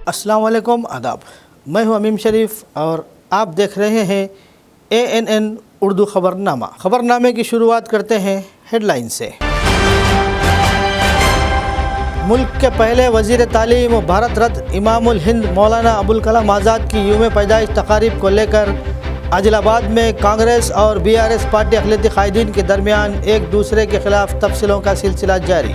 अस्सलाम वालेकुम, आदाब। मैं हूं अमीम शरीफ और आप देख रहे हैं ANN उर्दू ख़बरनामा। ख़बरनामे की शुरुआत करते हैं हेडलाइन से। मुल्क के पहले वज़ीर तालीम व भारत रत्न इमामुल हिंद मौलाना अबुल कलाम आज़ाद की यूम पैदाइश तकारीब को लेकर आदिलाबाद में कांग्रेस और BRS पार्टी अक़लियती क़ायदीन के दरमियान एक दूसरे के ख़िलाफ़ तफसीलों का सिलसिला जारी।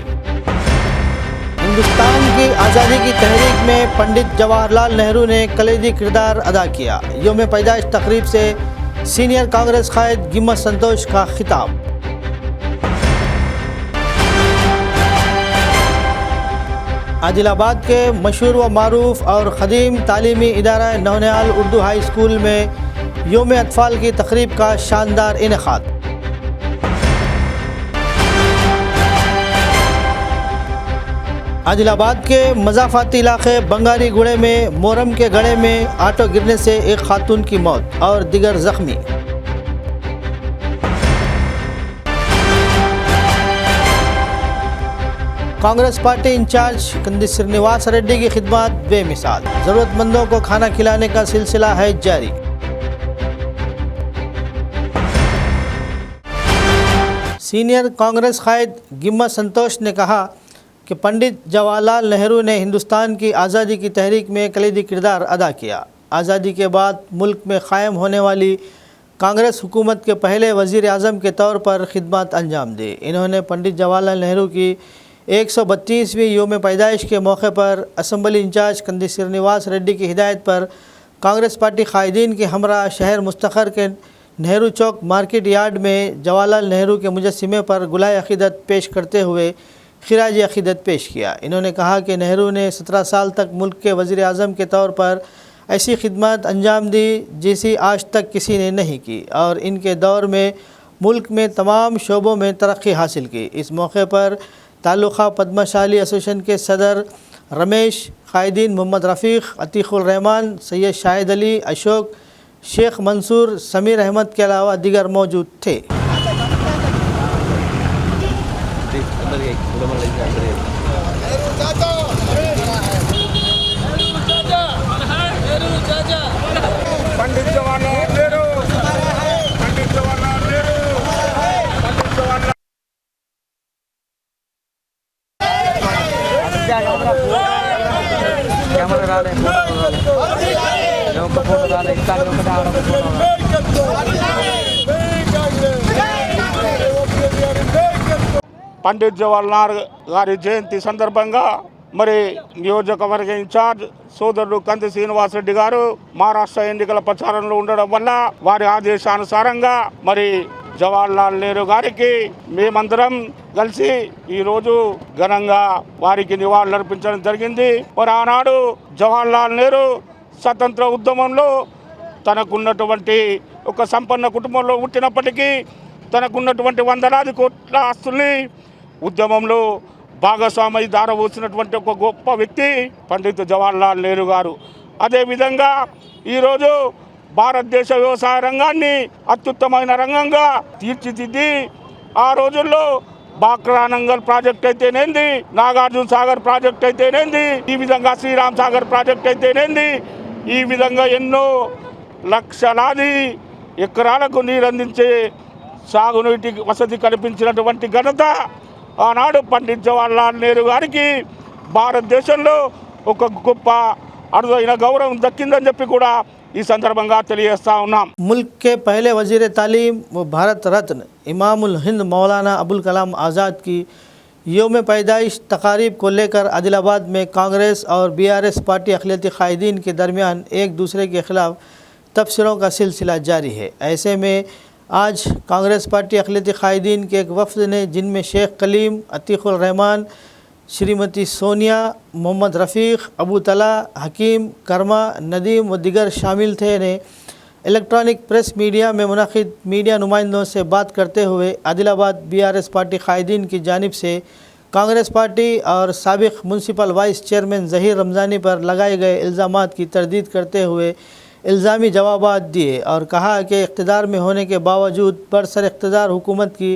हिंदुस्तान की आज़ादी की तहरीक में पंडित जवाहरलाल नेहरू ने कलीदी किरदार अदा किया। यूम पैदाइश तकरीब से सीनियर कांग्रेस कायद गिम्मत संतोष का खिताब। आदिलाबाद के मशहूर व मारूफ और ख़दीम तालीमी इदारा नौनियाल उर्दू हाई स्कूल में यूम अतफ़ाल की तकरीब का शानदार इनेकाद। आदिलाबाद के मज़ाफ़ाती इलाक़े बंगारी गुड़े में मोरम के गड़े में ऑटो गिरने से एक खातून की मौत और दिगर ज़ख्मी। कांग्रेस पार्टी इंचार्ज कंदी श्रीनिवास रेड्डी की खिदमत बेमिसाल। ज़रूरतमंदों को खाना खिलाने का सिलसिला है जारी। सीनियर कांग्रेस कायद गिम्मत संतोष ने कहा कि पंडित जवाहरलाल नेहरू ने हिंदुस्तान की आज़ादी की तहरीक में कलीदी किरदार अदा किया। आज़ादी के बाद मुल्क में क़ायम होने वाली कांग्रेस हुकूमत के पहले वज़ीर आज़म के तौर पर खिदमत अंजाम दी। इन्होंने पंडित जवाहरलाल नेहरू की 132वीं यूम पैदाइश के मौके पर असम्बली इंचार्ज कंदी श्रीनिवास रेड्डी की हिदायत पर कांग्रेस पार्टी कायदीन के हमरा शहर मुस्तखर के नेहरू चौक मार्केट यार्ड में जवाहरलाल नेहरू के मुजस्सिमे पर गुलाए अक़ीदत पेश करते हुए खिराज अक़ीदत पेश किया। इन्होंने कहा कि नेहरू ने 17 साल तक मुल्क के वज़ीर आज़म के तौर पर ऐसी खिदमत अंजाम दी जिसे आज तक किसी ने नहीं की और इनके दौर में मुल्क में तमाम शोबों में तरक्की हासिल की। इस मौके पर ताल्लुक़ा पद्मशाली एसोसिएशन के सदर रमेश, कायदीन मोहम्मद रफ़ीक़, अतीक़ुर रहमान, सैयद शाहिद अली, अशोक, शेख मंसूर, समीर अहमद के अलावा दिगर मौजूद थे। पंडित जवाहरलाल नेहरू, पंडित जवाहरलाल नेहरू, पंडित जवाहरलाल। పండిత్ జవహర్లాల్ గారి జయంతి సందర్భంగా మరి నియోజకవర్గ ఇన్ఛార్జ్ సోదరుడు కంది శ్రీనివాస్ రెడ్డి గారు మహారాష్ట్ర ఎన్నికల ప్రచారంలో ఉండడం వల్ల వారి ఆదేశానుసారంగా మరి జవహర్లాల్ నెహ్రూ గారికి మేమందరం కలిసి ఈరోజు ఘనంగా వారికి నివాళులర్పించడం జరిగింది. మరి ఆనాడు జవహర్లాల్ నెహ్రూ స్వతంత్ర ఉద్యమంలో తనకున్నటువంటి ఒక సంపన్న కుటుంబంలో పుట్టినప్పటికీ తనకున్నటువంటి వందలాది కోట్ల ఆస్తుల్ని ఉద్యమంలో భాగస్వామి దారవోసినటువంటి ఒక గొప్ప వ్యక్తి పండిత్ జవహర్లాల్ నెహ్రూ గారు. అదేవిధంగా ఈరోజు భారతదేశ వ్యవసాయ రంగాన్ని అత్యుత్తమైన రంగంగా తీర్చిదిద్ది ఆ రోజుల్లో బాక్రానంగల్ ప్రాజెక్ట్ అయితేనేంది, నాగార్జున సాగర్ ప్రాజెక్ట్ అయితేనేంది, ఈ విధంగా శ్రీరామ్ సాగర్ ప్రాజెక్ట్ అయితేనేంది, ఈ విధంగా ఎన్నో లక్షలాది ఎకరాలకు నీరందించే సాగునీటి వసతి కల్పించినటువంటి ఘనత ఆనాడు పండిత్ జవహర్లాల్ నెహ్రూ గారికి భారతదేశంలో ఒక గొప్ప అరుదైన గౌరవం దక్కిందని చెప్పి కూడా ఈ సందర్భంగా తెలియజేస్తా ఉన్నాం. मुल्क के पहले वज़ीर तालीम व भारत रत्न इमामुल हिंद मौलाना अबुल कलाम आज़ाद की यूम पैदाइश तकारीब को लेकर आदिलाबाद में कांग्रेस और BRS पार्टी अक़लियती क़ायदीन के दरमियान एक दूसरे के ख़िलाफ़ तबसरों का सिलसिला जारी है। ऐसे में आज कांग्रेस पार्टी अक़लियती क़ायदीन के एक वफ़द ने, जिनमें शेख कलीम, अतीक़ुर रहमान, श्रीमती सोनिया, मोहम्मद रफ़ीक़, अबू तला, हकीम, करमा, नदीम व दिगर शामिल थे, ने इलेक्ट्रॉनिक प्रेस मीडिया में मुनक़िद मीडिया नुमाइंदों से बात करते हुए आदिलाबाद BRS पार्टी क़ायदीन की जानिब से कांग्रेस पार्टी और साबिक़ municipal vice chairman Zaheer Ramzani पर लगाए गए इल्ज़ामात की तरदीद करते हुए इल्ज़ामी जवाबात दिए और कहा कि इक़्तिदार में होने के बावजूद बरसर इक़्तिदार हुकूमत की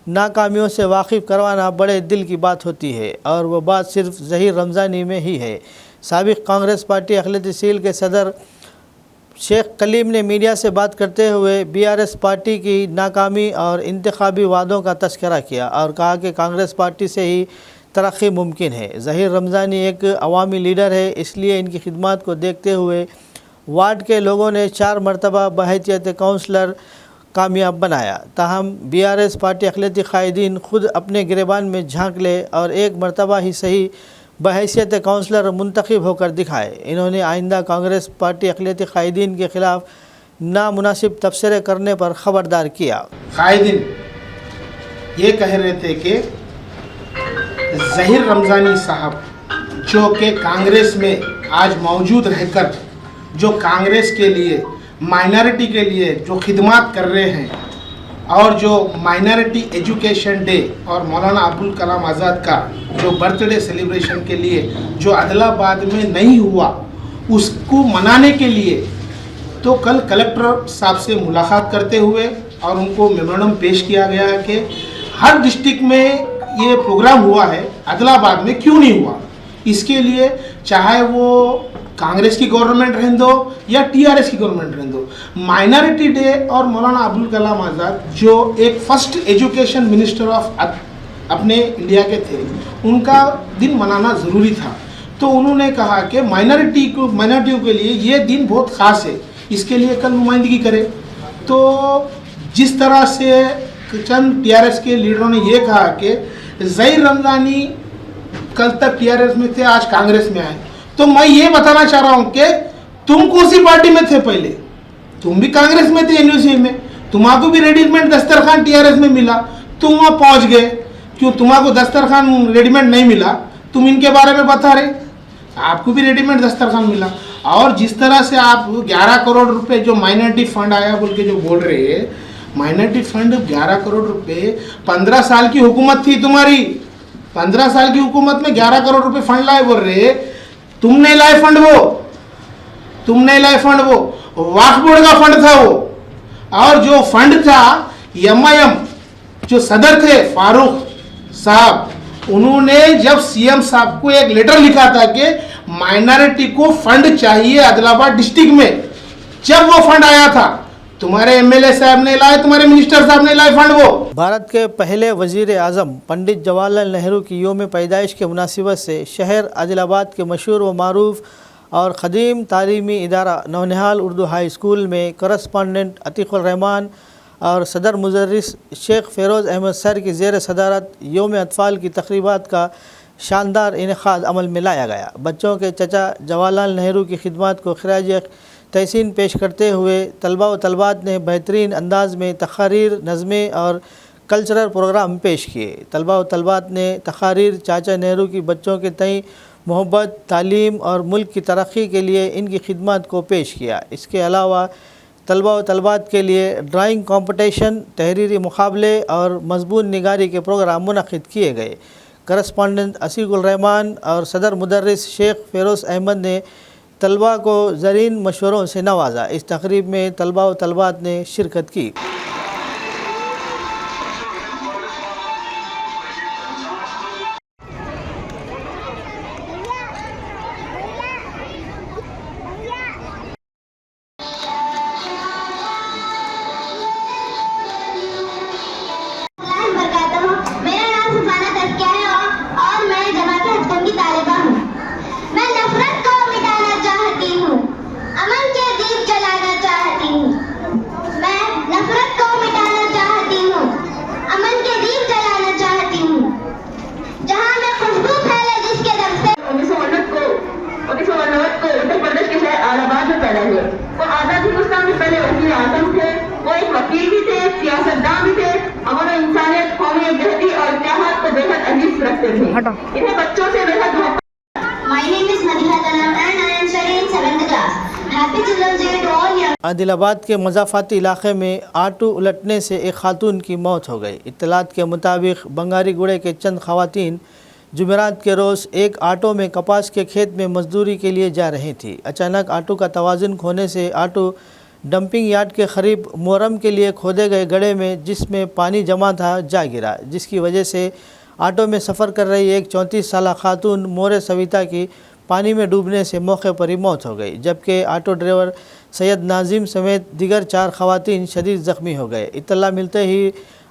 नाकामियों से वाकिफ़ करवाना बड़े दिल की बात होती है और वह बात सिर्फ ज़हीर रमज़ानी में ही है। साबिक कांग्रेस पार्टी अक़लियती सील के सदर शेख कलीम ने मीडिया से बात करते हुए बीआरएस पार्टी की नाकामी और इंतखाबी वादों का तस्करा किया और कहा कि कांग्रेस पार्टी से ही तरक्की मुमकिन है। ज़हीर रमज़ानी एक अवामी लीडर है, इसलिए इनकी खिदमत को देखते हुए वार्ड के लोगों ने 4 मरतबा बहैसियत काउंसलर कामयाब बनाया। ताहम बीआरएस पार्टी अक़लियती कायदीन खुद अपने गिरेबान में झांक ले और एक मरतबा ही सही बहैसियत काउंसलर मुंतखब होकर दिखाए। इन्होंने आइंदा कांग्रेस पार्टी अक़लियती कायदीन के ख़िलाफ़ नामुनासिब तबसरे करने पर ख़बरदार किया। कायदीन ये कह रहे थे कि ज़हीर रमज़ानी साहब जो कि कांग्रेस में आज मौजूद रहकर जो कांग्रेस के लिए माइनॉरिटी के लिए जो खिदमत कर रहे हैं और जो माइनॉरिटी एजुकेशन डे और मौलाना अबुल कलाम आज़ाद का जो बर्थडे सेलिब्रेशन के लिए जो आदिलाबाद में नहीं हुआ उसको मनाने के लिए तो कल कलेक्टर साहब से मुलाकात करते हुए और उनको मेमोरेंडम पेश किया गया कि हर डिस्ट्रिक्ट में ये प्रोग्राम हुआ है, आदिलाबाद में क्यों नहीं हुआ। इसके लिए चाहे वो कांग्रेस की गवर्नमेंट रहने दो या टीआरएस की गवर्नमेंट रहने दो, माइनॉरिटी डे और मौलाना अबुल कलाम आज़ाद जो एक फर्स्ट एजुकेशन मिनिस्टर ऑफ अपने इंडिया के थे, उनका दिन मनाना ज़रूरी था। तो उन्होंने कहा कि माइनॉरिटियों के लिए ये दिन बहुत ख़ास है, इसके लिए कल नुमाइंदगी करे। तो जिस तरह से चंद टीआरएस के लीडरों ने ये कहा कि ज़हीर रमज़ानी कल तक टीआरएस में थे, आज कांग्रेस में आए, तो मैं ये बताना चाह रहा हूँ कि तुम कौन सी पार्टी में थे पहले? तुम भी कांग्रेस में थे, एनयूसी में, तुम्हारा भी रेडीमेड दस्तरखान टीआरएस में मिला, तुम वहाँ पहुँच गए। क्यों तुम्हारा दस्तरखान रेडीमेड नहीं मिला? तुम इनके बारे में बता रहे, आपको भी रेडीमेड दस्तरखान मिला। और जिस तरह से आप 11 करोड़ रुपए जो माइनॉरिटी फंड आया बोल के जो बोल रहे हैं, माइनॉरिटी फंड 11 करोड़ रुपए 15 साल की हुकूमत थी तुम्हारी, 15 साल की हुकूमत में 11 करोड़ रुपए फंड लाए बोल रहे। तुम नहीं लाए फंड, वो वक्फ बोर्ड का फंड था वो। और जो फंड था एमआईएम जो सदर थे फारूक साहब, उन्होंने जब सीएम साहब को एक लेटर लिखा था कि माइनॉरिटी को फंड चाहिए आदिलाबाद डिस्ट्रिक्ट में, जब वो फंड आया था तुम्हारे एमएलए साहब ने लाए, तुम्हारे मिनिस्टर साहब ने लाए फंड वो। भारत के पहले वज़ीर आज़म पंडित जवाहरलाल नेहरू की यौम पैदाइश के मुनासिबत से शहर आदिलाबाद के मशहूर व मारूफ और ख़दीम तालीमी इदारा नौनिहाल उर्दू हाई स्कूल में करस्पॉन्डेंट अतीक़ुर रहमान और सदर मुदर्रिस शेख फ़िरोज़ अहमद सर की ज़ेर सदारत यौम अतफ़ाल की तक़रीबात का शानदार इनेक़ाद अमल में लाया गया। बच्चों के चचा जवाहरलाल नेहरू की खिदमत को खिराज तहसीन पेश करते हुए तलबा व तलबात ने बेहतरीन अंदाज में तक़ारीर, नज़में और कल्चरल प्रोग्राम पेश किए। तलबा व तलबात ने तक़ारीर चाचा नेहरू की बच्चों के तय मोहब्बत, तालीम और मुल्क की तरक्की के लिए इनकी खिदमत को पेश किया। इसके अलावा तलबा व तलबात के लिए ड्राइंग कॉम्पटिशन, तहरीरी मुकाबले और मज़बून निगारी के प्रोग्राम मुनक़िद किए गए। करस्पॉन्डेंट अतीक़ुर रहमान और सदर मुदर्रिस शेख फ़िरोज़ अहमद ने तलबा को ज़रीन मशवरों से नवाजा। इस तक़रीब में तलबा व तलबात ने शिरकत की। इन्हें बच्चों से बेहद My name is Madhiha Tanam and I am studying in 7th class. Happy Children's Day to all young. Adilabad के मज़ाफ़ाती इलाक़े में आटू उलटने से एक खातून की मौत हो गई। इत्तलात के मुताबिक बंगारी गुड़े के चंद ख़वातीन जुमेरात के रोज़ एक आटो में कपास के खेत में मजदूरी के लिए जा रही थी। अचानक आटो का तवाज़ुन खोने से आटो डंपिंग यार्ड के करीब मोहर्रम के लिए खोदे गए गड्ढे में जिसमें पानी जमा था जा गिरा, जिसकी वजह से आटो में सफ़र कर रही एक 34 साला खातून मोरे सविता की पानी में डूबने से मौके पर ही मौत हो गई, जबकि ऑटो ड्राइवर सैयद नाजिम समेत दीगर 4 खवातीन शदीद ज़ख्मी हो गए। इत्तला मिलते ही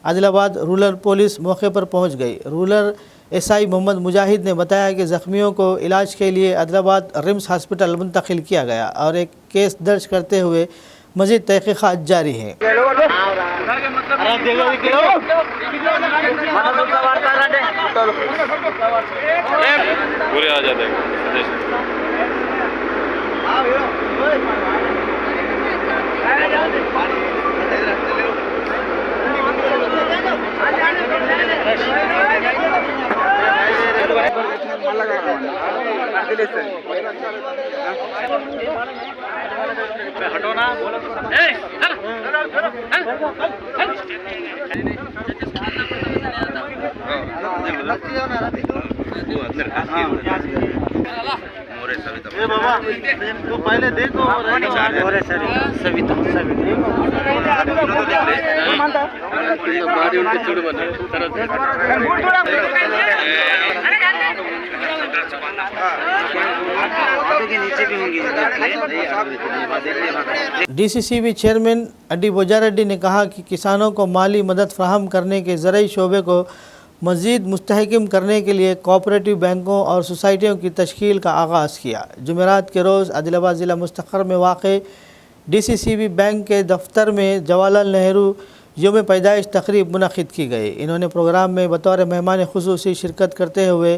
आदिलाबाद रूरल पुलिस मौके पर पहुंच गई। रूरल एसआई मोहम्मद मुजाहिद ने बताया कि ज़ख्मियों को इलाज के लिए आदिलाबाद रिम्स हॉस्पिटल मुंतकिल किया गया और एक केस दर्ज करते हुए मज़ीद तहक़ीक़ात जारी है। पूरे आ जाते हटो ना बोलो तो पहले देखो सविता DCCB चेयरमैन अड्डी बोजारेड्डी ने कहा कि किसानों को माली मदद फराहम करने के ज़राई शोबे को मज़ीद मुस्तहकम करने के लिए कोऑपरेटिव बैंकों और सोसाइटियों की तश्कील का आगाज़ किया। जुमेरात के रोज़ आदिलाबाद ज़िला मुस्तक़र में वाक़े DCCB बैंक के दफ्तर में जवाहरलाल नेहरू यौम पैदाइश तकरीब मुनक़िद की गई। इन्होंने प्रोग्राम में बतौर मेहमान ख़ुसूसी शिरकत करते हुए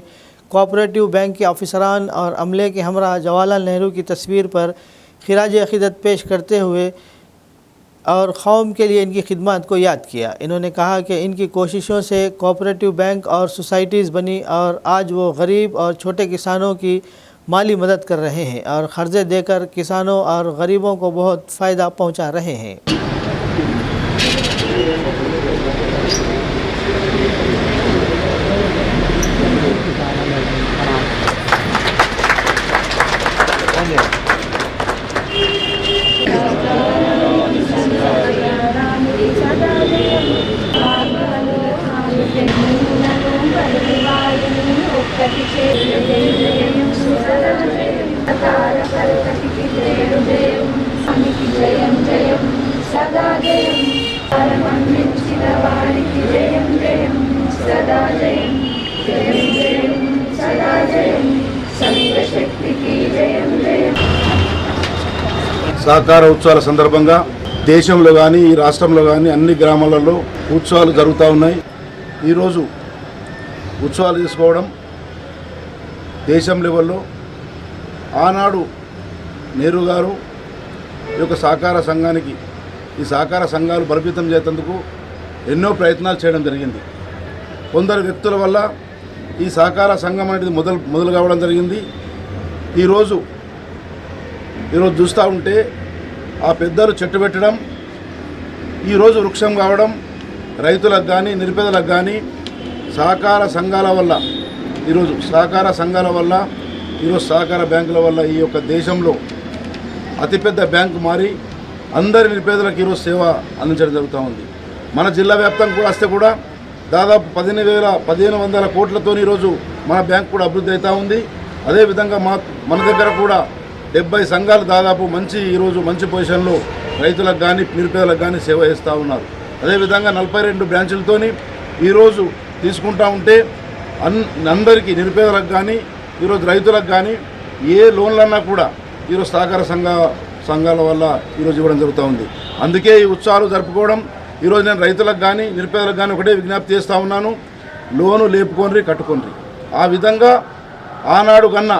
कोऑपरेटिव बैंक के ऑफिसरान और अमले के हमरा जवाहरलाल नेहरू की तस्वीर पर खिराज अक़ीदत पेश करते हुए और कौम के लिए इनकी खिदमत को याद किया। इन्होंने कहा कि इनकी कोशिशों से कोऑपरेटिव बैंक और सोसाइटीज़ बनी और आज वो गरीब और छोटे किसानों की माली मदद कर रहे हैं और कर्ज़े देकर किसानों और गरीबों को बहुत फ़ायदा पहुंचा रहे हैं। సహకార ఉత్సవాల సందర్భంగా దేశంలో కానీ ఈ రాష్ట్రంలో కానీ అన్ని గ్రామాలలో ఉత్సవాలు జరుగుతూ ఉన్నాయి. ఈరోజు ఉత్సవాలు చేసుకోవడం దేశం లెవెల్లో ఆనాడు నెహ్రూ గారు ఈ యొక్క సహకార సంఘానికి ఈ సహకార సంఘాలు బలోపేతం చేసేందుకు ఎన్నో ప్రయత్నాలు చేయడం జరిగింది. కొందరు వ్యక్తుల వల్ల ఈ సహకార సంఘం అనేది మొదలు కావడం జరిగింది. ఈరోజు చూస్తూ ఉంటే ఆ పెద్దలు చెట్టు పెట్టడం ఈరోజు వృక్షం కావడం రైతులకు కానీ నిరుపేదలకు కానీ సహకార సంఘాల వల్ల ఈరోజు సహకార బ్యాంకుల వల్ల ఈ యొక్క దేశంలో అతిపెద్ద బ్యాంకు మారి అందరి నిరుపేదలకు ఈరోజు సేవ అందించడం జరుగుతూ ఉంది. మన జిల్లా వ్యాప్తంగా కూడా వస్తే కూడా దాదాపు 15,100 కోట్లతో ఈరోజు మన బ్యాంకు కూడా అభివృద్ధి అవుతూ ఉంది. అదేవిధంగా మన దగ్గర కూడా 70 సంఘాలు దాదాపు ఈరోజు మంచి పొజిషన్లో రైతులకు కానీ నిరుపేదలకు కానీ సేవ చేస్తూ ఉన్నారు. అదేవిధంగా 42 బ్రాంచులతోని ఈరోజు తీసుకుంటా ఉంటే అందరికీ నిరుపేదలకు కానీ ఈరోజు రైతులకు కానీ ఏ లోన్లన్నా కూడా ఈరోజు సహకార సంఘాల వల్ల ఈరోజు ఇవ్వడం జరుగుతూ ఉంది. అందుకే ఈ ఉత్సవాలు జరుపుకోవడం ఈరోజు నేను రైతులకు కానీ నిరుపేదలకు కానీ ఒకటే విజ్ఞప్తి చేస్తూ ఉన్నాను, లోను లేపుకోండి కట్టుకోండి. ఆ విధంగా ఆనాడు కన్నా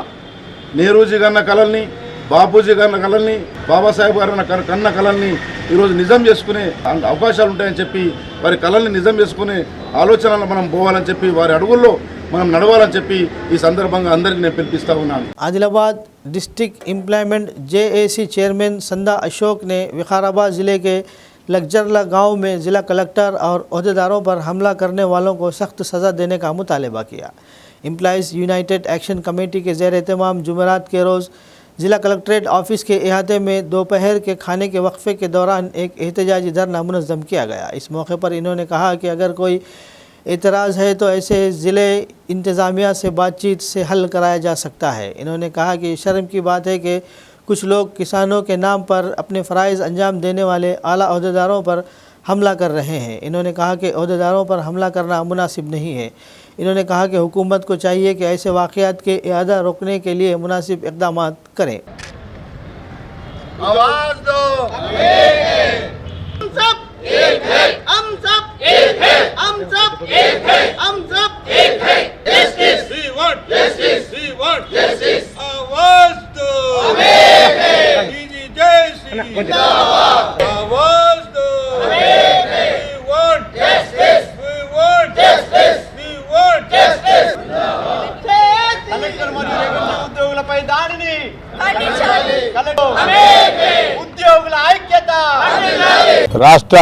నెహ్రూజీ కన్న కళల్ని బాపూజీ కన్న కళల్ని బాబాసాహెబ్ గారు కన్న కళల్ని ఈరోజు నిజం చేసుకునే అవకాశాలు ఉంటాయని చెప్పి వారి కళల్ని నిజం చేసుకునే ఆలోచనలు మనం పోవాలని చెప్పి వారి అడుగుల్లో మనం నడవాలని చెప్పి ఈ సందర్భంగా అందరికీ నేను పిలిపిస్తా ఉన్నాను. Adilabad district employment JAC chairman Sanda Ashok ने विकाराबाद ज़िले के लगजरला गांव में ज़िला कलेक्टर और अहदेदारों पर हमला करने वालों को सख्त सज़ा देने का मुतालबा किया। एम्प्लॉइज़ यूनाइटेड एक्शन कमेटी के ज़ेर एहतमाम जुमेरात के रोज़ ज़िला कलेक्ट्रेट ऑफिस के अहाते में दोपहर के खाने के वक्फे के दौरान एक एहतजाजी धरना मुनज़्ज़म किया गया। इस मौके पर इन्होंने कहा कि अगर कोई एतराज़ है तो ऐसे ज़िले इंतज़ामिया से बातचीत से हल कराया जा सकता है। इन्होंने कहा कि शर्म की बात है कि कुछ लोग किसानों के नाम पर अपने फ़राइज़ अंजाम देने वाले आला अहदेदारों पर हमला कर रहे हैं। इन्होंने कहा कि अहदेदारों पर हमला करना मुनासिब नहीं है। इन्होंने कहा कि हुकूमत को चाहिए कि ऐसे वाक़यात के इआदा रोकने के लिए मुनासिब इक़दामात करें। आवाज दो, हम सब एक है, हम सब एक है, हम सब एक है, हम सब एक है। Justice we want, justice we want, justice. आवाज दो, हम एक है। डीजी जय श्री जिंदाबाद। आवाज दो, हम एक है। We want justice, we want justice, we want justice. Collector మరియు రెవెన్యూ ఉద్యోగులపై దాడిని ఉద్యోగుల ఐక్యత రాష్ట్ర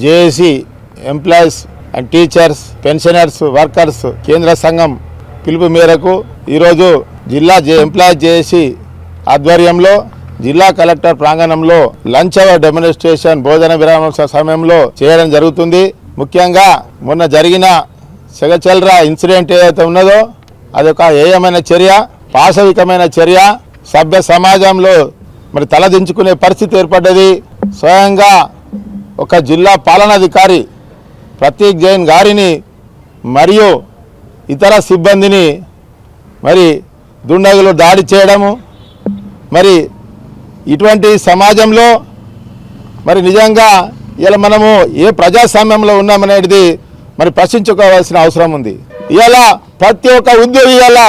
JAC employees and teachers pensioners workers కేంద్ర సంఘం పిలుపు మేరకు ఈరోజు జిల్లా ఎంప్లాయీస్ జేఏసీ ఆధ్వర్యంలో జిల్లా కలెక్టర్ ప్రాంగణంలో లంచ్ అవర్ డెమోన్స్ట్రేషన్ భోజన విరామం సమయంలో చేయడం జరుగుతుంది. ముఖ్యంగా మొన్న జరిగిన సెగచల్రా ఇన్సిడెంట్ ఏదైతే ఉన్నదో అదొక ఏయమైన చర్య, పాశవికమైన చర్య. సభ్య సమాజంలో మరి తలదించుకునే పరిస్థితి ఏర్పడ్డది. స్వయంగా ఒక జిల్లా పాలనాధికారి ప్రతీక్ జైన్ గారిని మరియు ఇతర సిబ్బందిని మరి దుండగులు దాడి చేయడము, మరి ఇటువంటి సమాజంలో మరి నిజంగా ఇలా మనము ఏ ప్రజాస్వామ్యంలో ఉన్నామనేది మరి ప్రశ్నించుకోవాల్సిన అవసరం ఉంది. ఇలా ప్రతి ఒక్క ఉద్యోగి ఇలా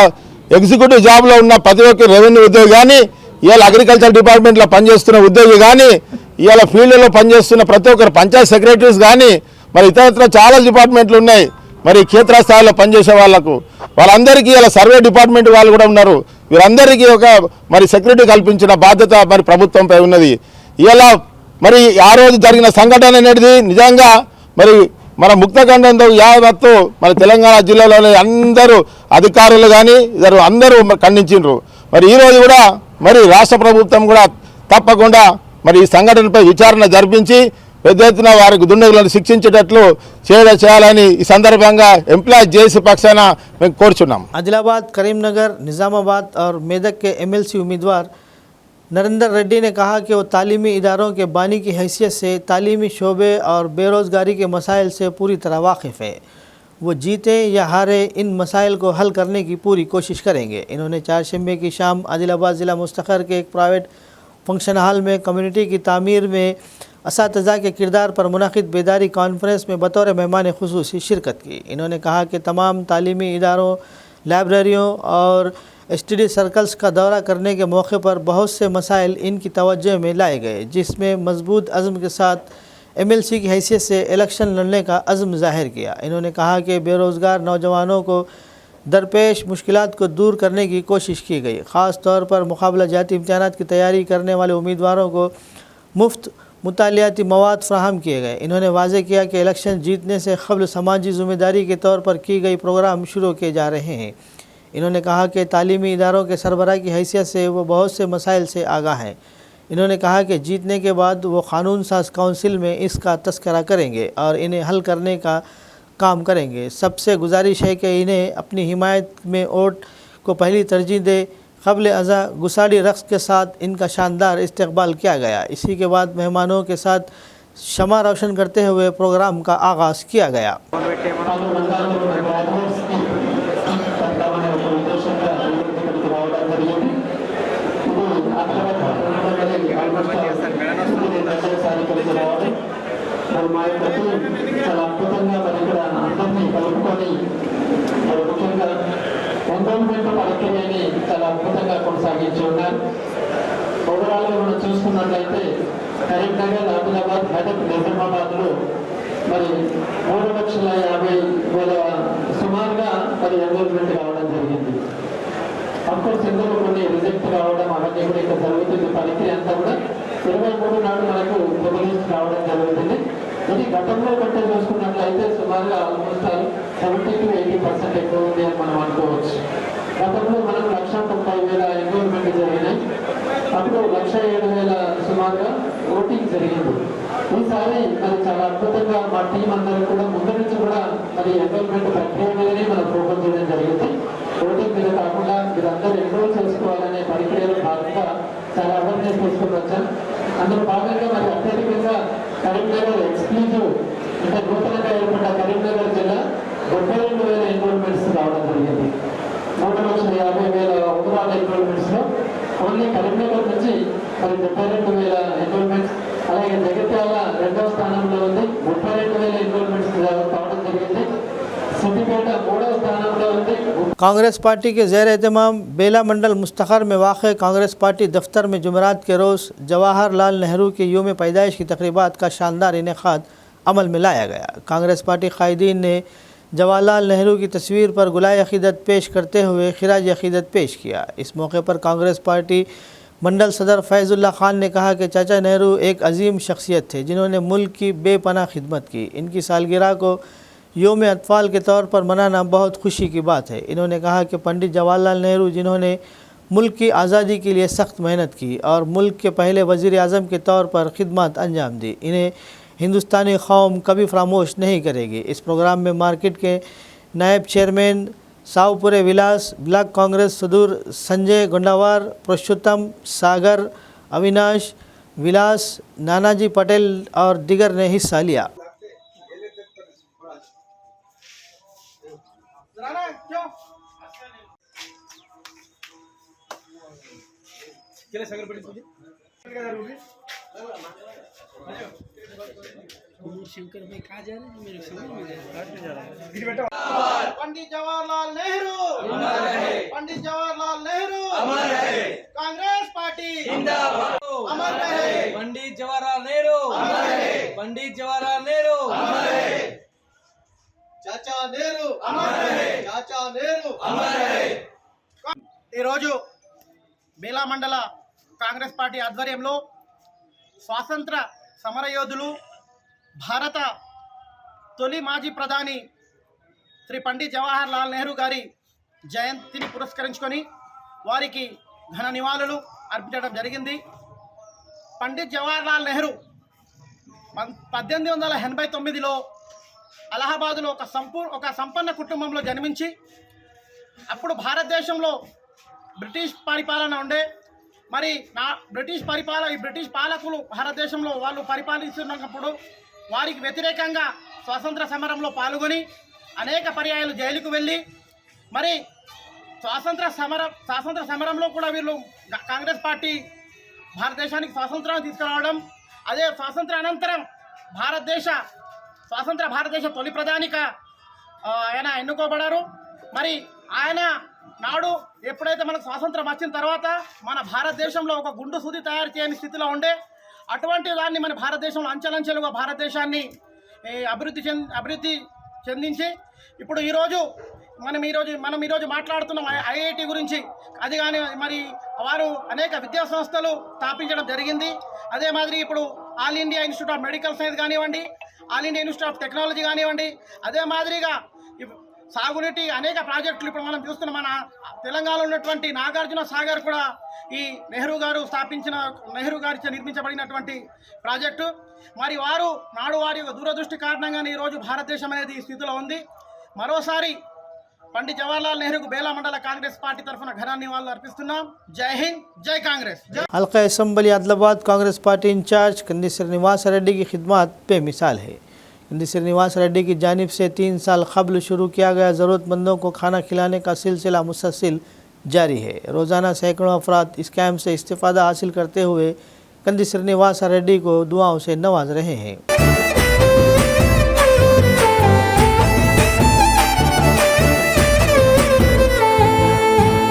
ఎగ్జిక్యూటివ్ జాబ్లో ఉన్న ప్రతి ఒక్క రెవెన్యూ ఉద్యోగి కానీ, ఇవాళ అగ్రికల్చర్ డిపార్ట్మెంట్లో పనిచేస్తున్న ఉద్యోగి కానీ, ఇవాళ ఫీల్డ్లో పనిచేస్తున్న ప్రతి ఒక్కరు పంచాయత్ సెక్రటరీస్ కానీ, మరి ఇతరత్ర చాలా డిపార్ట్మెంట్లు ఉన్నాయి. మరి క్షేత్రస్థాయిలో పనిచేసే వాళ్ళందరికీ ఇలా సర్వే డిపార్ట్మెంట్ వాళ్ళు కూడా ఉన్నారు. వీరందరికీ ఒక మరి సెక్యూరిటీ కల్పించిన బాధ్యత మరి ప్రభుత్వంపై ఉన్నది. ఇలా మరి ఆ రోజు జరిగిన సంఘటన అనేది నిజంగా మరి మన ముక్తఖండంతో యావత్తు మన తెలంగాణ జిల్లాలోని అందరూ అధికారులు కానీ అందరూ ఖండించారు. మరి ఈరోజు కూడా మరి రాష్ట్ర ప్రభుత్వం కూడా తప్పకుండా మరి ఈ సంఘటనపై విచారణ జరిపించి పెద్ద ఎత్తున వారికి దుండగులను శిక్షించేటట్లు చేయాలని ఈ సందర్భంగా ఎంప్లాయీస్ జేఏసీ పక్షాన మేము కోరుచున్నాం. आदिलाबाद, करीमनगर, निज़ामाबाद और मेदक के एमएलसी उम्मीदवार नरेंद्र रेड्डी ने कहा कि वो तालीमी इदारों के बानी की हैसियत से तालीमी शोबे और बेरोज़गारी के मसाइल से पूरी तरह वाकिफ़ है। वो जीते या हारे इन मसाइल को हल करने की पूरी कोशिश करेंगे। इन्होंने चारशंबे की शाम आदिलाबाद ज़िला मुस्तखर के एक प्राइवेट फंक्शन हॉल में कम्युनिटी की तामीर में असातिज़ा के किरदार पर मुनाकिद बेदारी कॉन्फ्रेंस में बतौर मेहमान खुसूसी शिरकत की। इन्होंने कहा कि तमाम तालीमी इदारों, लाइब्रेरियों और एसटीडी सर्कल्स का दौरा करने के मौके पर बहुत से मसाइल इनकी तवज्जो में लाए गए, जिसमें मजबूत अज़्म के साथ एमएलसी की हैसियत से इलेक्शन लड़ने का अज़्म ज़ाहिर किया। इन्होंने कहा कि बेरोज़गार नौजवानों को दरपेश मुश्किलात को दूर करने की कोशिश की गई। ख़ास तौर पर मुकाबला जाती इम्तिहानात की तैयारी करने वाले उम्मीदवारों को मुफ्त मुतालियाती मवाद फ्राहम किए गए। इन्होंने वाज़ेह किया कि इलेक्शन जीतने से क़ब्ल समाजी ज़िम्मेदारी के तौर पर की गई प्रोग्राम शुरू किए जा रहे हैं। इन्होंने कहा कि तालीमी इदारों के सरबराह की हैसियत से वो बहुत से मसाइल से आगाह हैं। इन्होंने कहा कि जीतने के बाद वो कानून साज काउंसिल में इसका तस्करा करेंगे और इन्हें हल करने का काम करेंगे। सबसे गुजारिश है कि इन्हें अपनी हिमायत में वोट को पहली तरजीह दे। क़ब्ल अज़ा गुसाड़ी रक़्स के साथ इनका शानदार इस्तकबाल किया गया। इसी के बाद मेहमानों के साथ शमा रोशन करते हुए प्रोग्राम का आगाज़ किया गया। ఎండోమెంట్ ప్రక్రియని చాలా అద్భుతంగా కొనసాగించి ఉన్నారు. ఓవరాల్గా మనం చూసుకున్నట్లయితే కరీంనగర్, ఆదిలాబాద్, మెదక్, నిజామాబాద్లో మరి 3,50,000 సుమారుగా మరి ఎండోమెంట్ రావడం జరిగింది. అఫ్కోర్స్ ఇందులో కొన్ని రిజెక్ట్ రావడం అవన్నీ కూడా ఇక్కడ జరుగుతుంది. ప్రక్రియ అంతా కూడా 23 నాడు మనకు రిలీజ్ రావడం జరుగుతుంది. ఇది గతంలో కంటే చూసుకున్నట్లయితే సుమారుగా ఆల్మోస్ట్ 70-80% ఎక్కువ ఉంది అని మనం అనుకోవచ్చు. గతంలో మనం 1,90,000 ఎన్రోల్మెంట్ జరిగినాయి. అప్పుడు 1,07,000 సుమారుగా ఓటింగ్ జరిగింది. ఈసారి మరి చాలా అద్భుతంగా మా టీం అందరూ కూడా ముందు నుంచి కూడా మరి ఎన్రోల్మెంట్ ప్రక్రియ మీదనే మనం ఫోకస్ చేయడం జరిగింది. ఓటింగ్ మీద కాకుండా మీరందరూ ఎన్రోల్ చేసుకోవాలనే ప్రక్రియలో భాగంగా చాలా అవేర్నెస్ తీసుకుని వచ్చాం. అందులో భాగంగా మరి అత్యధికంగా కరీంనగర్ ఎక్స్క్లూజివ్ అంటే నూతనంగా ఏర్పడ్డ కరీంనగర్ జిల్లా 72,000 ఎన్రోల్మెంట్స్ రావడం జరిగింది. 3,50,000 ఓవరాల్ ఎన్రోల్మెంట్స్ లో ఓన్లీ కరీంనగర్ నుంచి మరి 72,000 ఎన్రోల్మెంట్స్. అలాగే జగిత్యాల 2వ స్థానంలో ఉంది, 32,000 ఎన్రోల్మెంట్స్ కావడం జరిగింది. సిద్దిపేట 3వ స్థానంలో ఉంది. कांग्रेस पार्टी के ज़ेर एहतमाम बेला मंडल मुस्तखर में वाक़ कांग्रेस पार्टी दफ्तर में जुमेरात के रोज़ जवाहर लाल नेहरू के योम पैदाइश की तकरीबात का शानदार इनेकाद अमल में लाया गया। कांग्रेस पार्टी कायदीन ने जवाहरलाल नेहरू की तस्वीर पर गुलाए अक़ीदत पेश करते हुए खिराज अक़ीदत पेश किया। इस मौके पर कांग्रेस पार्टी मंडल सदर फैज़ुल्लाह खान ने कहा कि चाचा नेहरू एक अजीम शख्सियत थे जिन्होंने मुल्क की बेपनाह खिदमत की। इनकी सालगिरह को योम अतफ़ाल के तौर पर मनाना बहुत खुशी की बात है। इन्होंने कहा कि पंडित जवाहरलाल नेहरू जिन्होंने मुल्क की आज़ादी के लिए सख्त मेहनत की और मुल्क के पहले वज़ीर आज़म के तौर पर खिदमत अंजाम दी, इन्हें हिंदुस्तानी कौम कभी फरामोश नहीं करेगी। इस प्रोग्राम में मार्केट के नायब चेयरमैन सावपुरे विलास, ब्लॉक कांग्रेस सदूर संजय गोंडावार, पुरुषोत्तम सागर, अविनाश विलास, नानाजी पटेल और दिगर ने हिस्सा लिया। शंकर भाई कहाँ जा रहे हैं? मेरे पंडित जवाहरलाल नेहरू पंडित जवाहरलाल नेहरू कांग्रेस पार्टी अमर रहे। पंडित जवाहरलाल नेहरू पंडित जवाहरलाल नेहरू चाचा नेहरू चाचा नेहरू ఈ రోజు బేలా మండల కాంగ్రెస్ పార్టీ ఆధ్వర్యంలో స్వాతంత్ర సమరయోధులు భారత తొలి మాజీ ప్రధాని శ్రీ పండిత్ జవహర్ లాల్ నెహ్రూ గారి జయంతిని పురస్కరించుకొని వారికి ఘన నివాళులు అర్పించడం జరిగింది. పండిత్ జవహర్ లాల్ నెహ్రూ 1889లో అలహాబాదులో ఒక సంపన్న కుటుంబంలో జన్మించి అప్పుడు భారతదేశంలో బ్రిటిష్ పరిపాలన ఉండే. మరి బ్రిటిష్ పాలకులు భారతదేశంలో వాళ్ళు పరిపాలిస్తున్నప్పుడు వారికి వ్యతిరేకంగా స్వాతంత్ర సమరంలో పాల్గొని అనేక పర్యాయాలు జైలుకు వెళ్ళి మరి స్వాతంత్ర సమరంలో కూడా వీళ్ళు కాంగ్రెస్ పార్టీ భారతదేశానికి స్వాతంత్రాన్ని తీసుకురావడం, అదే స్వాతంత్ర అనంతరం భారతదేశ తొలి ప్రధానిగా ఆయన ఎన్నుకోబడారు. మరి ఆయన నాడు ఎప్పుడైతే మనకు స్వాతంత్రం వచ్చిన తర్వాత మన భారతదేశంలో ఒక గుండు సూది తయారు చేయని స్థితిలో ఉండే, అటువంటి దాన్ని మన భారతదేశంలో అంచెలంచెలుగా భారతదేశాన్ని అభివృద్ధి చెందించి ఇప్పుడు మనం ఈరోజు మాట్లాడుతున్నాం ఐఐటి గురించి. అది కానీ మరి వారు అనేక విద్యా సంస్థలు స్థాపించడం జరిగింది. అదే మాదిరి ఇప్పుడు all India institute of medical science కానివ్వండి, all India institute of technology కానివ్వండి, అదే మాదిరిగా సాగునీటి అనేక ప్రాజెక్టులు ఇప్పుడు మనం చూస్తున్నాం. మన తెలంగాణలో ఉన్నటువంటి నాగార్జున సాగర్ కూడా ఈ నెహ్రూ గారు నిర్మించబడినటువంటి ప్రాజెక్టు. మరి వారి దూరదృష్టి కారణంగానే ఈరోజు భారతదేశం అనేది ఈ స్థితిలో ఉంది. మరోసారి పండిత్ జవహర్లాల్ నెహ్రూకు బేలా మండల కాంగ్రెస్ పార్టీ తరఫున ఘన నివాళులు అర్పిస్తున్నాం. జై హింద్, జై కాంగ్రెస్. हल्का assembly Adilabad Congress party incharge Kandi Srinivas Reddy की खिदमत बेमिसाल है। कंदी श्रीनिवास रेड्डी की जानिब से 3 साल कबल शुरू किया गया ज़रूरतमंदों को खाना खिलाने का सिलसिला मुसलसल जारी है। रोज़ाना सैकड़ों अफराद इस कैम्प से इस्तिफ़ादा हासिल करते हुए कंदी श्रीनिवास रेड्डी को दुआओं से नवाज रहे हैं।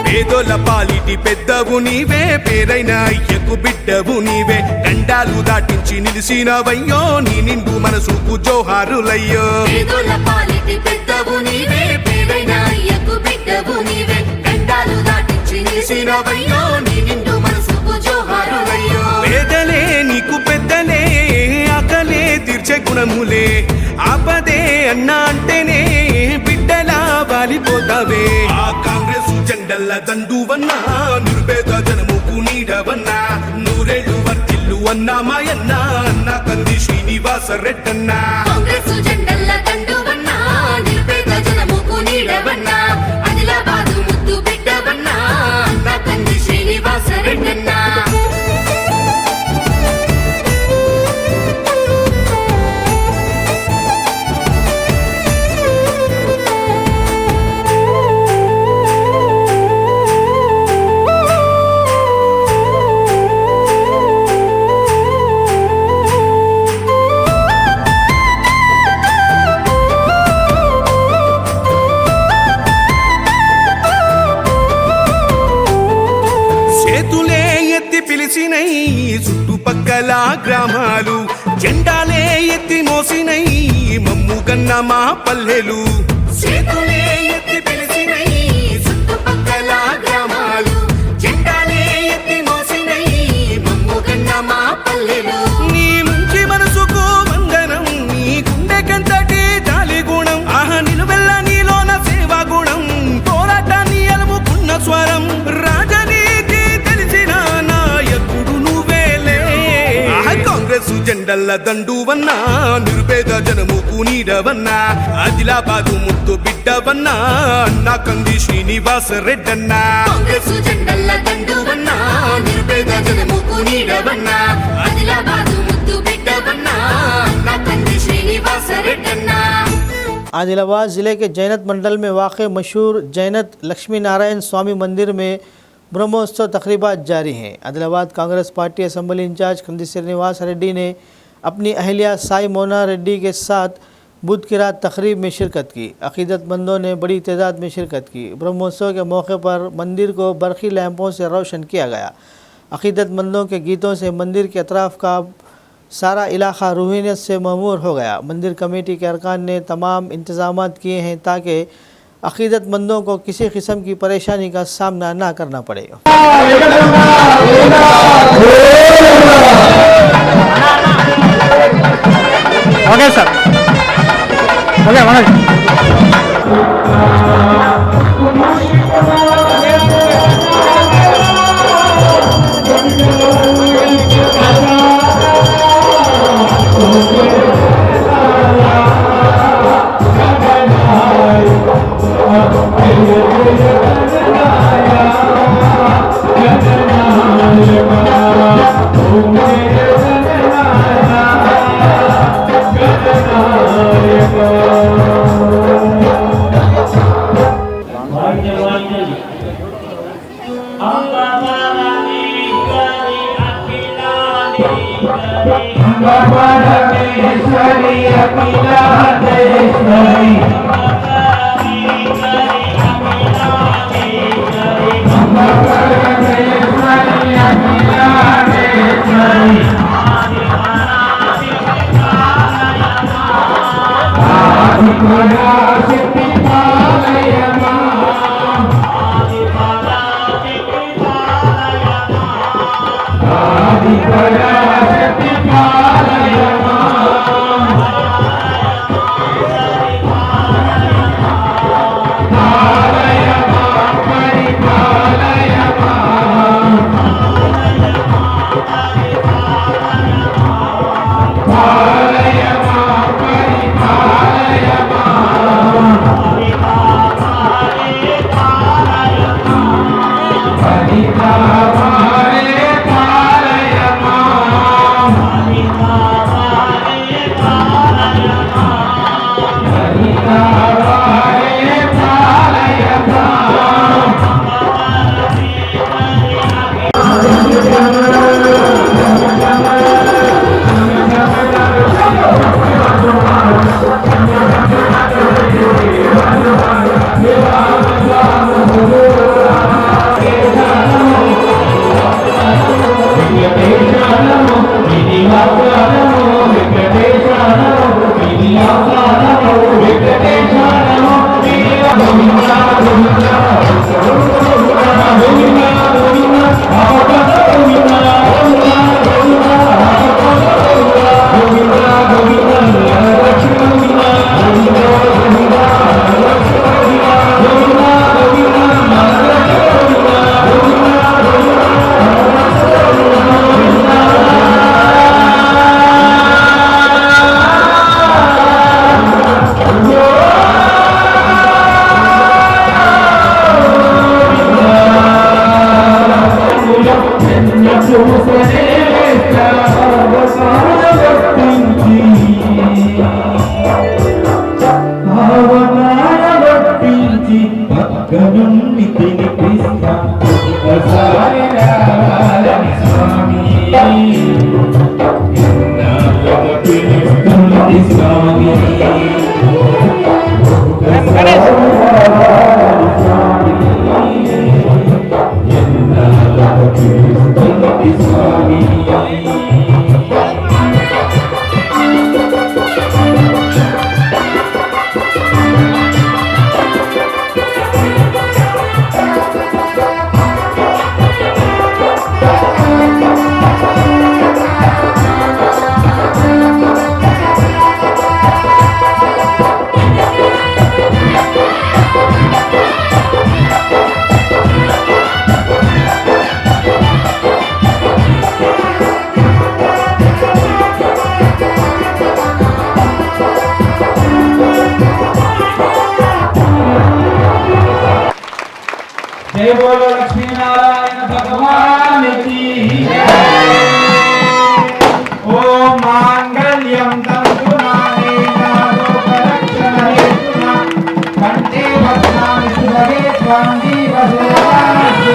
పేదోల పాలిటి పెద్దవు నీవే, పేరైన అయ్యకు బిడ్డవు నీవే, గండాలు దాటించి నిలిసినవయ్యో, నీ నిండు మనసుకు జోహారులయ్యో. పేదోల పాలిటి పెద్దవు నీవే, పేరైన అయ్యకు బిడ్డవు నీవే, గండాలు దాటించి నిలిసినవయ్యో, నీ నిండు మనసుకు జోహారులయ్యో. పేదలే నీకు పెద్దలే, ఆకలే తీర్చే గుణములే, ఆపదే అన్నా అంటేనే బిడ్డలా వాలిపోతావే. ఆ కాంగ్రెస్ జెండల్ల దండువన్నా, నిరుపేద జనముకు నీడవన్నా, నూరేళ్లు వర్తిల్లు అన్న మాయన్న అన్న కంది శ్రీనివాస రెడ్డన్న కాంగ్రెస్ జెండల్ల దండువన్నా నిరుపేద జనముకు నీడవన్నా ఆదిలాబాదు ముద్దు బిడ్డవన్నా అన్న కంది శ్రీనివాస రెడ్డన్న చుట్టుపక్కల గ్రామాలు జెండాలే ఎత్తి మోసినై మమ్ముగన్న మా పల్లెలు చేతులే ఎత్తి పిలిచినై చుట్టుపక్కల గ్రామాలు జెండాలే ఎత్తి మోసినై మమ్ముగన్న మా పల్లెలు నీ మంచి మనసుకు వందనం నీ గుండెకంతటి జాలి గుణం ఆహ నిలువెల్ల నీలోన సేవా గుణం పోరాటాన్ని అలుముకున్న స్వరం రాజనీతి తెలిసిన నాయకుడు కాంగ్రెస్ జెండల్ల దండువన్నా నిరుపేద జనముకు నీడవన్నా ఆదిలాబాదు ముద్దు బిడ్డవన్నా అన్న కంది శ్రీనివాస రెడ్డన్న కాంగ్రెస్ జెండల్ల దండువన్నా నిరుపేద జనముకు నీడవన్నా ఆదిలాబాదు ముద్దు బిడ్డవన్నా అన్న కంది శ్రీనివాస రెడ్డన్న आदिलाबाद ज़िले के जैनत मंडल में वाक़ मशहूर जैनत लक्ष्मी नारायण स्वामी मंदिर में ब्रह्मोत्सव तकरीबात जारी हैं। Adilabad Congress party assembly incharge Kandi Srinivas Reddy ने अपनी अहलिया साई मोना रेड्डी के साथ बुध की रात तकरीब में शिरकत की। अक़ीदतमंदों ने बड़ी तादाद में शिरकत की। ब्रह्मोत्सव के मौके पर मंदिर को बरक़ी लैंपों से रोशन किया गया। अक़ीदतमंदों के गीतों से मंदिर के अतराफ़ का सारा इलाका रूहानियत से ममूर हो गया। मंदिर कमेटी के अरकान ने तमाम इंतज़ामात किए हैं ताकि अक़ीदतमंदों को किसी किस्म की परेशानी का सामना ना करना पड़े। Okay sir, okay Manoj. जय बोलो लक्ष्मी नारायण भगवान की ओम मांगल्यम तंतु नानेन लोकरक्षण हेतुना कंठे बध्नामि सुभगे त्वां जीवदेवास्य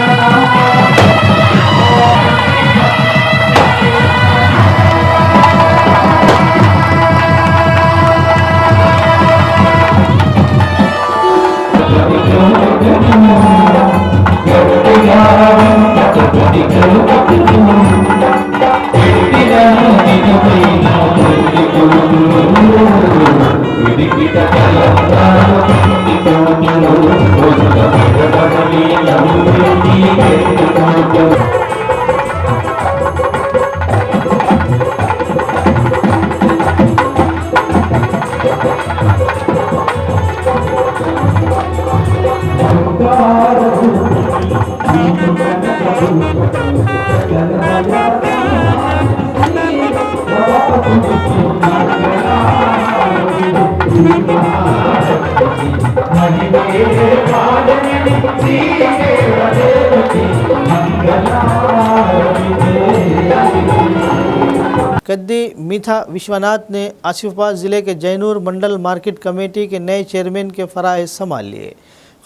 कद्दी मीठा विश्वनाथ ने आसिफाबाद ज़िले के जैनूर मंडल मार्केट कमेटी के नए चेयरमैन के फराइज़ संभाल लिए।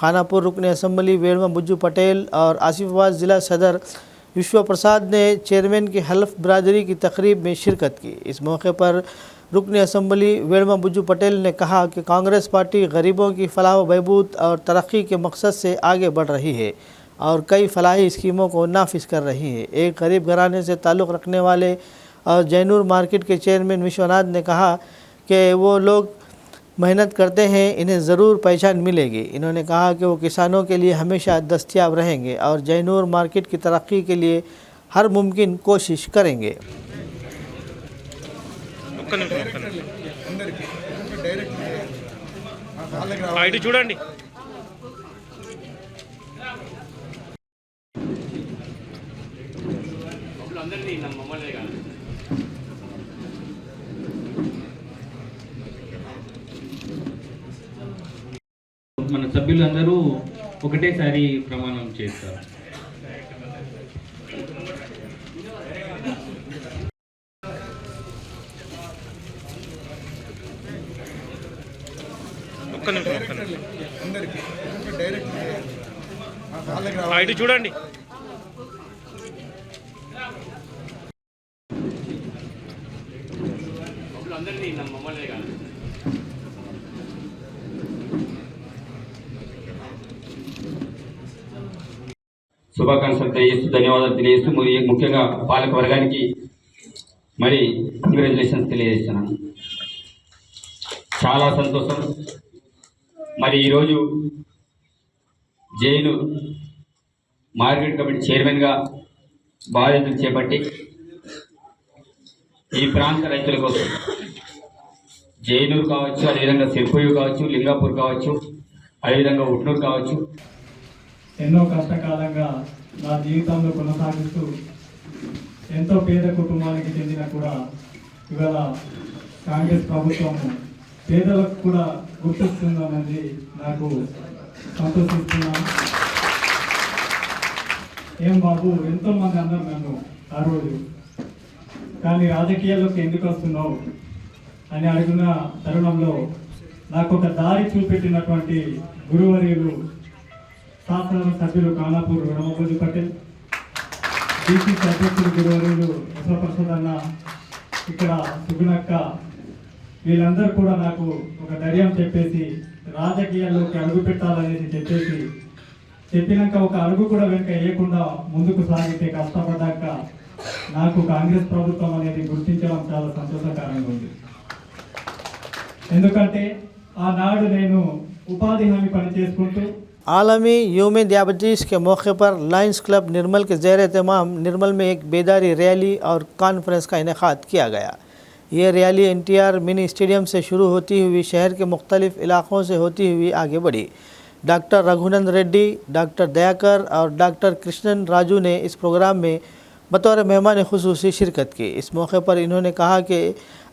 खानापुर रुकन असम्बली वेड़मा बुज्जू पटेल और आसिफाबाद ज़िला सदर विश्व प्रसाद ने चेयरमैन की हल्फ बरादरी की तकरीब में शिरकत की। इस मौके पर रुकन असम्बली वेड़मा बुज्जू पटेल ने कहा कि कांग्रेस पार्टी गरीबों की फलाह व बहबूद और तरक्की के मकसद से आगे बढ़ रही है और कई फलाही स्कीमों को नाफिज कर रही है। एक गरीब घराने से ताल्लुक़ रखने वाले और जैनूर मार्केट के चेयरमैन विश्वनाथ ने कहा कि वो लोग मेहनत करते हैं, इन्हें ज़रूर पहचान मिलेगी। इन्होंने कहा कि वो किसानों के लिए हमेशा दस्तयाब रहेंगे और जैनूर मार्केट की तरक्की के लिए हर मुमकिन कोशिश करेंगे। చూడండి మన సభ్యులందరూ ఒకటేసారి ప్రమాణం చేస్తారు. ఐడి చూడండి. శుభాకాంక్షలు తెలియజేస్తూ ధన్యవాదాలు తెలియజేస్తూ ముఖ్యంగా పాలక వర్గానికి మరి కంగ్రాచులేషన్స్ తెలియజేస్తున్నాను. చాలా సంతోషం. మరి ఈరోజు జైలు మార్కెట్ కమిటీ చైర్మన్గా బాధ్యతలు చేపట్టి ఈ ప్రాంత రైతుల కోసం జైనూరు కావచ్చు, అదేవిధంగా సిర్పూరు కావచ్చు, లింగాపూర్ కావచ్చు, అదేవిధంగా ఉట్నూరు కావచ్చు, ఎన్నో కష్టకాలంగా నా జీవితంలో కొనసాగిస్తూ ఎంతో పేద కుటుంబానికి చెందిన కూడా ఇవాళ కాంగ్రెస్ ప్రభుత్వం పేదలకు కూడా గుర్తిస్తుందన్నది నాకు సంతోషిస్తున్నాను. ఏం బాబు, ఎంతోమంది అన్నారు నన్ను ఆ రోజు, కానీ రాజకీయాల్లోకి ఎందుకు వస్తున్నావు అని అడిగిన తరుణంలో నాకు ఒక దారి చూపెట్టినటువంటి గురువర్యులు శాసన సభ్యులు ఖానాపూర్ రమబుజ్జు పటేల్, డిసిసి అధ్యక్షులు గురువర్యులు విశ్వప్రసాద్ అన్న, ఇక్కడ సుగుణక్క, వీళ్ళందరూ కూడా నాకు ఒక ధైర్యం చెప్పేసి రాజకీయాల్లోకి అడుగు పెట్టాలనేది చెప్పినాక ఒక అడుగు కూడా వెనక వేయకుండా ముందుకు సాగితే కష్టపడ్డాక నాకు కాంగ్రెస్ ప్రభుత్వం అనేది గుర్తించడం చాలా సంతోషకరంగా ఉంది. ఎందుకంటే ఆనాడు నేను ఉపాధి హామీ పని చేసుకుంటూ आलमी यूम दियाबतीस के मौके पर लायंस क्लब निर्मल के ज़ेर एहतमाम निर्मल में एक बेदारी रैली और कॉन्फ्रेंस का इनेकाद किया गया। ये रैली NTR मिनी स्टेडियम से शुरू होती हुई शहर के मुख्तलिफ इलाक़ों से होती हुई आगे बढ़ी। डॉक्टर रघुनंद रेड्डी, डॉक्टर दयाकर और डॉक्टर कृष्णन राजू ने इस प्रोग्राम में बतौर मेहमान खुसूसी शिरकत की। इस मौके पर इन्होंने कहा कि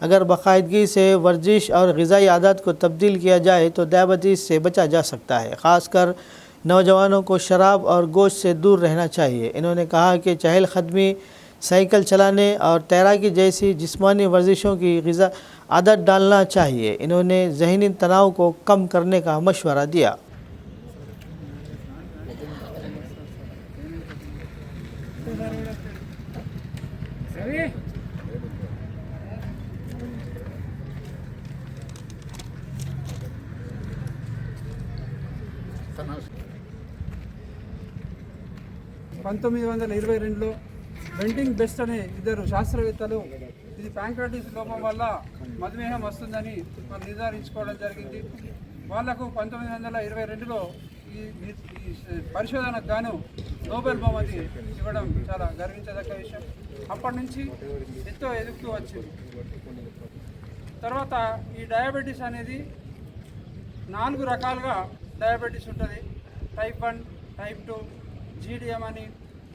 अगर बाकायदगी से वर्जिश और ग़िज़ाई आदत को तब्दील किया जाए तो दियाबतीस से बचा जा सकता है। ख़ासकर नौजवानों को शराब और गोश्त से दूर रहना चाहिए। इन्होंने कहा कि चहलकदमी, साइकिल चलाने और तैराकी जैसी जिस्मानी वर्जिशों की ग़िज़ा आदत डालना चाहिए। इन्होंने ज़हनी तनाव को कम करने का मशवरा दिया। లో బెంటింగ్ బెస్ట్ అనే ఇద్దరు శాస్త్రవేత్తలు ఇది ప్యాంక్రాటిస్ లోపం వల్ల మధుమేహం వస్తుందని వాళ్ళు నిర్ధారించుకోవడం జరిగింది. వాళ్లకు 1922లో ఈ పరిశోధనకు గాను నోబెల్ బహుమతి ఇవ్వడం చాలా గర్వించదగ్గ విషయం. అప్పటి నుంచి ఎంతో ఎదుగుతూ వచ్చింది. తర్వాత ఈ డయాబెటీస్ అనేది 4 రకాలుగా డయాబెటీస్ ఉంటుంది. టైప్ 1, టైప్ 2, GDM అని,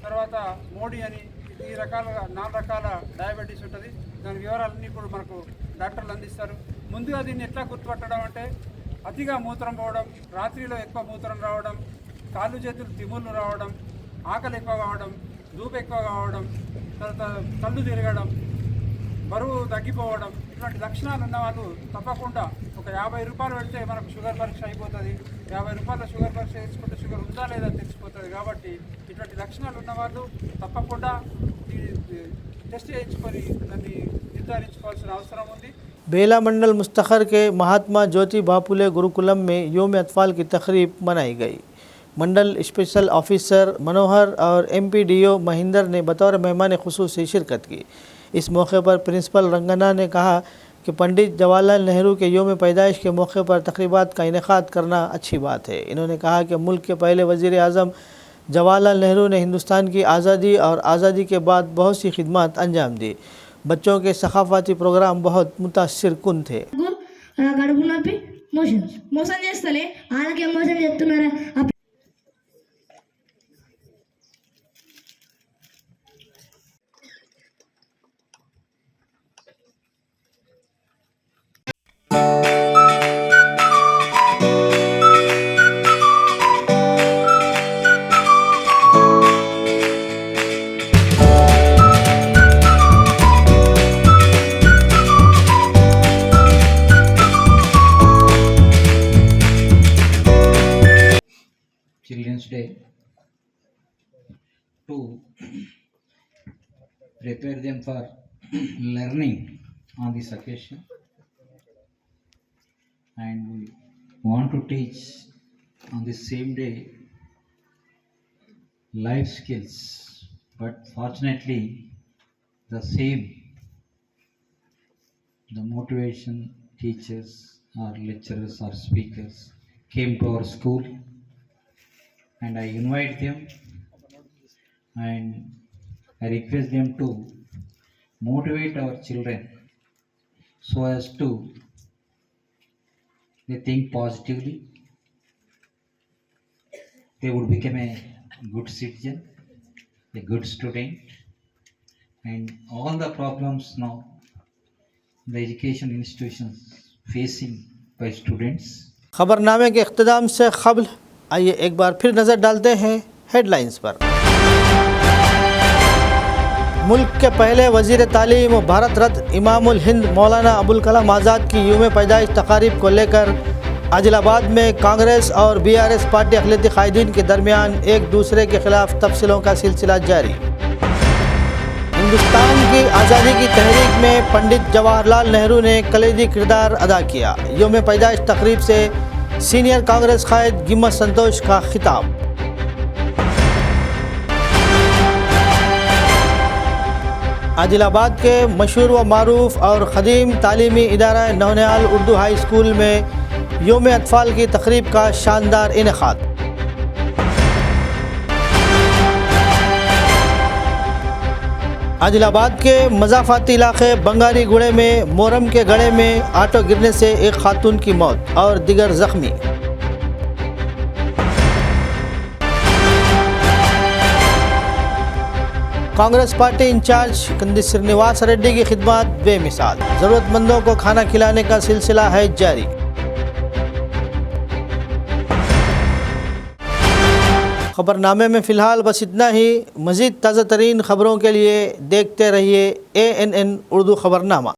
తర్వాత మోడీ అని, ఈ రకాలుగా 4 రకాల డయాబెటీస్ ఉంటుంది. దాని వివరాలన్నీ ఇప్పుడు మనకు డాక్టర్లు అందిస్తారు. ముందుగా దీన్ని ఎట్లా గుర్తుపట్టడం అంటే అతిగా మూత్రం పోవడం, రాత్రిలో ఎక్కువ మూత్రం రావడం, కాళ్ళు చేతులు తిమ్ముళ్ళు రావడం, ఆకలి ఎక్కువ కావడం, ధూపు ఎక్కువ కావడం, తర్వాత కళ్ళు తిరగడం, బరువు తగ్గిపోవడం, ఇటువంటి లక్షణాలు ఉన్న వాళ్ళు తప్పకుండా ఒక 50 రూపాయలు పెడితే మనకు షుగర్ పరీక్ష అయిపోతుంది. 50 రూపాయల షుగర్ పరీక్ష చేసుకుంటే షుగర్ ఉందా లేదా తెలిసిపోతుంది. కాబట్టి ఇటువంటి లక్షణాలు ఉన్నవాళ్ళు తప్పకుండా టెస్ట్ చేయించుకొని దాన్ని నిర్ధారించుకోవాల్సిన అవసరం ఉంది. बेला मंडल मुस्तखर के महात्मा ज्योति बापुले गुरुकुलम में योम अतफाल की तकरीब मनाई गई। मंडल स्पेशल ऑफिसर मनोहर और MPDO महिंदर ने बतौर मेहमान खुसूसी शिरकत की। इस मौके पर प्रिंसिपल रंगना ने कहा कि पंडित जवाहरलाल नेहरू के योम पैदाइश के मौके पर तकरीबात का इनेकाद करना अच्छी बात है। इन्होंने कहा कि मुल्क के पहले वज़ीर आज़म जवाहरलाल नेहरू ने हिंदुस्तान की आज़ादी और आज़ादी के बाद बहुत सी खिदमत अंजाम दी। बच्चों के सकाफती प्रोग्राम बहुत मुतासिर कुन थे। కడుపు నొప్పి మోషన్ చేస్తలే వాళ్ళకి మోసం చేస్తున్నారా? Children's Day to prepare them for learning on this occasion, and we want to teach on the same day life skills, but fortunately the motivation teachers or lecturers or speakers came to our school, and I invite them and I request them to motivate our children so as to they think positively, they would become a good citizen, a good student, and all the problems now the education institutions facing by students. खबरनामे के इख्तिताम से क़ब्ल आइए एक बार फिर नज़र डालते हैं headlines पर। मुल्क के पहले वज़ीर तालीम व भारत रत्न इमामुल हिंद मौलाना अबुल कलाम आज़ाद की यूम पैदाइश तकारीब को लेकर आदिलाबाद में कांग्रेस और BRS पार्टी अक़लियती क़ायदीन के दरमियान एक दूसरे के खिलाफ तफसीलों का सिलसिला जारी। हिंदुस्तान की आज़ादी की तहरीक में पंडित जवाहरलाल नेहरू ने कलीदी किरदार अदा किया। योम पैदाइश तकरीब से सीनियर कांग्रेस कायद गिम्मत संतोष का खिताब। आदिलाबाद के मशहूर व मारूफ और ख़दीम तालीमी इदारा नौनियाल उर्दू हाई स्कूल में योम अतफ़ाल की तकरीब का शानदार इनेकाद। आदिलाबाद के मज़ाफ़ाती इलाके बंगारी गुड़े में मोरम के गड़े में ऑटो गिरने से एक खातून की मौत और दिगर जख्मी। कांग्रेस पार्टी इंचार्ज कंदी श्रीनिवास रेड्डी की खिदमत बेमिसाल। ज़रूरतमंदों को खाना खिलाने का सिलसिला है जारी। खबरनामे में फ़िलहाल बस इतना ही। मज़ीद ताज़ा तरीन खबरों के लिए देखते रहिए ANN उर्दू खबरनामा।